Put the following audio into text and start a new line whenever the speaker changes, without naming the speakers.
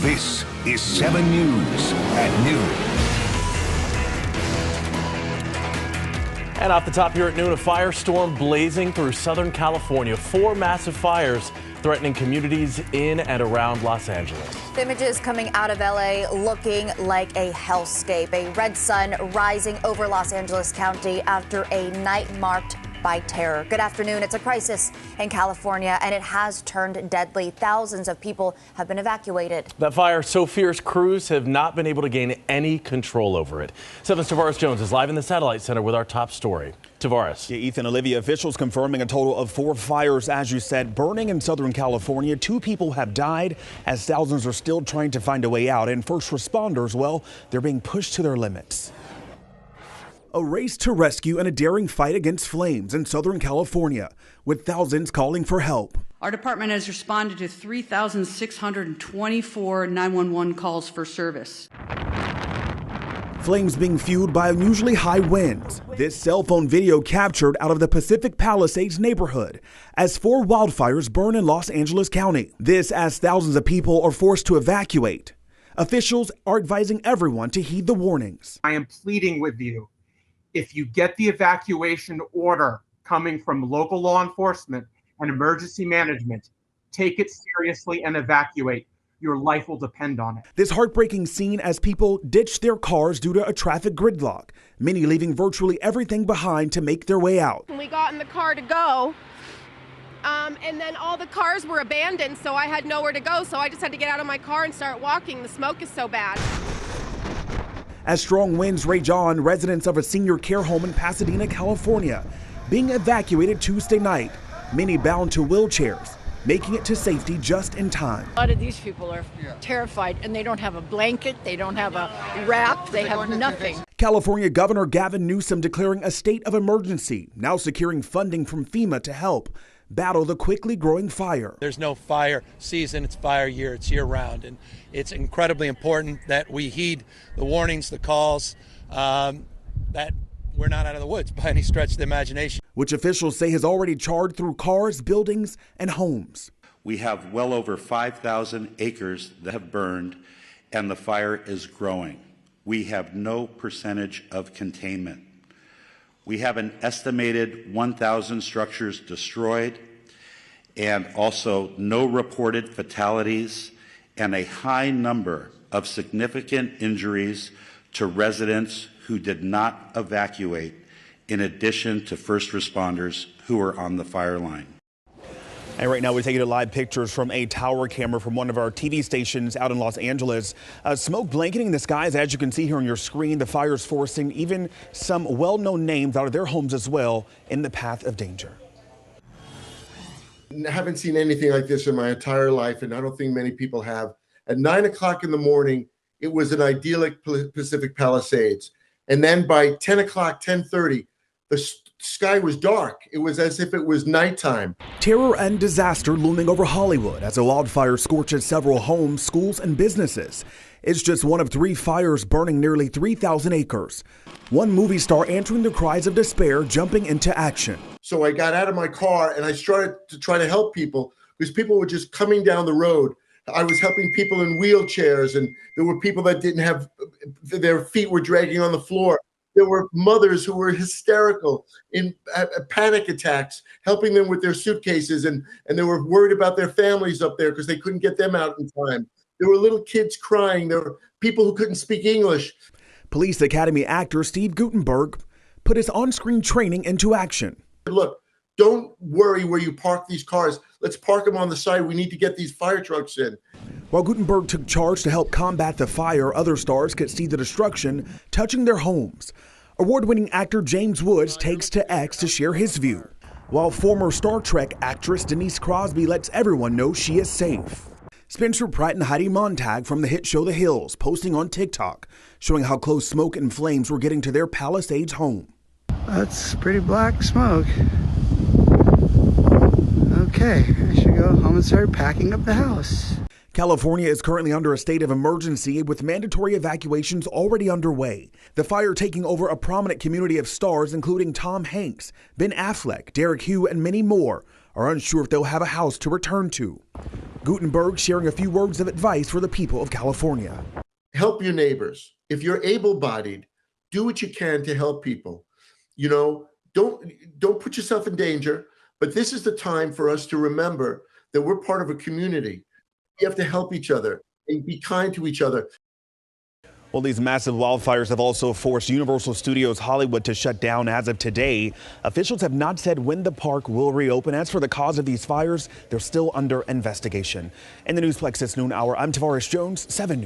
This is 7 News at noon.
And off the top here at noon, a firestorm blazing through Southern California. 4 massive fires threatening communities in and around Los Angeles.
The images coming out of LA looking like a hellscape. A red sun rising over Los Angeles County after a night marked by terror. Good afternoon. It's a crisis in California, and it has turned deadly. Thousands of people have been evacuated.
That fire so fierce, crews have not been able to gain any control over it. 7's Tavares Jones is live in the Satellite Center with our top story. Tavares.
Yeah, Ethan, Olivia, officials confirming a total of 4 fires, as you said, burning in Southern California. 2 people have died as thousands are still trying to find a way out. And first responders, well, they're being pushed to their limits. A race to rescue and a daring fight against flames in Southern California, with thousands calling for help.
Our department has responded to 3,624 911 calls for service.
Flames being fueled by unusually high winds. This cell phone video captured out of the Pacific Palisades neighborhood as 4 wildfires burn in Los Angeles County. This as thousands of people are forced to evacuate. Officials are advising everyone to heed the warnings.
I am pleading with you. If you get the evacuation order coming from local law enforcement and emergency management, take it seriously and evacuate. Your life will depend on it.
This heartbreaking scene as people ditch their cars due to a traffic gridlock, many leaving virtually everything behind to make their way out.
We got in the car to go, and then all the cars were abandoned, so I had nowhere to go, so I just had to get out of my car and start walking. The smoke is so bad.
As strong winds rage on, residents of a senior care home in Pasadena, California, being evacuated Tuesday night, many bound to wheelchairs, making it to safety just in time.
A lot of these people are terrified, and they don't have a blanket, they don't have a wrap, they have nothing.
California Governor Gavin Newsom declaring a state of emergency, now securing funding from FEMA to help battle the quickly growing fire.
There's no fire season, it's fire year, it's year round, and it's incredibly important that we heed the warnings, the calls, that we're not out of the woods by any stretch of the imagination.
Which officials say has already charred through cars, buildings, and homes.
We have well over 5,000 acres that have burned, and the fire is growing. We have no percentage of containment. We have an estimated 1,000 structures destroyed, and also no reported fatalities, and a high number of significant injuries to residents who did not evacuate, in addition to first responders who are on the fire line.
And right now we're taking live pictures from a tower camera from one of our TV stations out in Los Angeles. Smoke blanketing the skies, as you can see here on your screen. The fire's forcing even some well-known names out of their homes as well in the path of danger.
I haven't seen anything like this in my entire life, and I don't think many people have. At 9 o'clock in the morning, it was an idyllic Pacific Palisades. And then by 10 o'clock, 10:30, the sky was dark. It was as if it was nighttime.
Terror and disaster looming over Hollywood as a wildfire scorches several homes, schools, and businesses. It's just one of 3 fires burning nearly 3,000 acres. One movie star answering the cries of despair, jumping into action.
So I got out of my car and I started to try to help people because people were just coming down the road. I was helping people in wheelchairs, and there were people that didn't have, their feet were dragging on the floor. There were mothers who were hysterical in panic attacks, helping them with their suitcases, and they were worried about their families up there because they couldn't get them out in time. There were little kids crying. There were people who couldn't speak English.
Police Academy actor Steve Guttenberg put his on-screen training into action.
Look, don't worry where you park these cars. Let's park them on the side. We need to get these fire trucks in.
While Guttenberg took charge to help combat the fire, other stars could see the destruction touching their homes. Award-winning actor James Woods takes to X to share his view, while former Star Trek actress Denise Crosby lets everyone know she is safe. Spencer Pratt and Heidi Montag from the hit show The Hills posting on TikTok, showing how close smoke and flames were getting to their Palisades home.
That's pretty black smoke. Okay, I should go home and start packing up the house.
California is currently under a state of emergency with mandatory evacuations already underway. The fire taking over a prominent community of stars, including Tom Hanks, Ben Affleck, Derek Hugh, and many more, are unsure if they'll have a house to return to. Gutenberg sharing a few words of advice for the people of California.
Help your neighbors. If you're able-bodied, do what you can to help people. You know, don't put yourself in danger, but this is the time for us to remember that we're part of a community. We have to help each other and be kind to each other.
Well, these massive wildfires have also forced Universal Studios Hollywood to shut down as of today. Officials have not said when the park will reopen. As for the cause of these fires, they're still under investigation. In the Newsplex this noon hour, I'm Tavares Jones, 7 News.